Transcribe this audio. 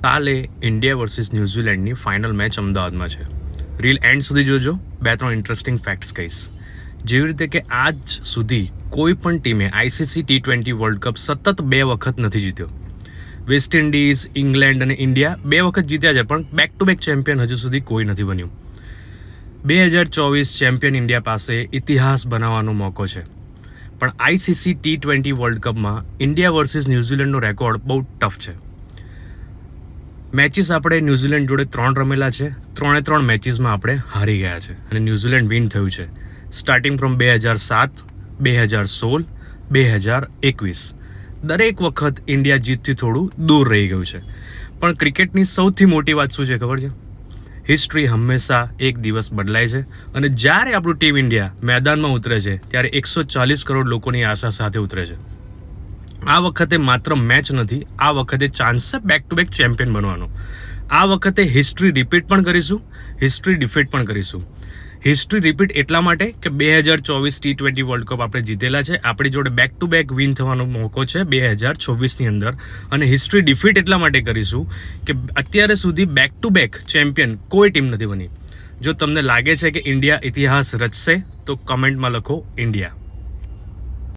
કાલે India versus ન્યૂઝીલેન્ડની final match અમદાવાદમાં છે. રીલ એન્ડ સુધી જોજો. 2-3 ઇન્ટરેસ્ટિંગ ફેક્ટ્સ કહીશ. જેવી રીતે કે આજ સુધી કોઈ પણ ટીમે આઈસીસી T20 વર્લ્ડ કપ સતત 2 વખત નથી જીત્યો. વેસ્ટ ઇન્ડિઝ, ઇંગ્લેન્ડ અને ઇન્ડિયા 2 વખત જીત્યા છે, પણ બેક ટુ બેક ચેમ્પિયન હજુ સુધી કોઈ નથી બન્યું. 2024 ચેમ્પિયન ઇન્ડિયા પાસે ઇતિહાસ બનાવવાનો મોકો છે, પણ આઈસીસી T20 વર્લ્ડ કપમાં ઇન્ડિયા વર્સિસ ન્યૂઝીલેન્ડનો રેકોર્ડ બહુ ટફ છે. મેચિસ આપણે ન્યૂઝીલેન્ડ જોડે 3 રમેલા છે. 3 મેચિસમાં આપણે હારી ગયા છે અને ન્યૂઝીલેન્ડ વિન થયું છે. સ્ટાર્ટિંગ ફ્રોમ 2007, 2016, 2021 દરેક વખત ઇન્ડિયા જીતથી થોડું દૂર રહી ગયું છે. પણ ક્રિકેટની સૌથી મોટી વાત શું છે ખબર છે? હિસ્ટ્રી હંમેશા એક દિવસ બદલાય છે અને જ્યારે આપણું ટીમ ઇન્ડિયા મેદાનમાં ઉતરે છે ત્યારે 140 કરોડ લોકોની આશા સાથે ઉતરે છે. આ વખતે માત્ર મેચ નથી, આ વખતે ચાન્સ છે બેક ટુ બેક ચેમ્પિયન બનવાનો. આ વખતે હિસ્ટ્રી રિપીટ પણ કરીશું, હિસ્ટ્રી ડિફીટ પણ કરીશું. હિસ્ટ્રી રિપીટ એટલા માટે કે 2024 T20 વર્લ્ડ કપ આપણે જીતેલા છે, આપણી જોડે બેક ટુ બેક વિન થવાનો મોકો છે 2024ની અંદર. અને હિસ્ટ્રી ડિફીટ એટલા માટે કરીશું કે અત્યારે સુધી બેક ટુ બેક ચેમ્પિયન કોઈ ટીમ નથી બની. જો તમને લાગે છે કે ઇન્ડિયા ઇતિહાસ રચશે તો કમેન્ટમાં લખો ઇન્ડિયા.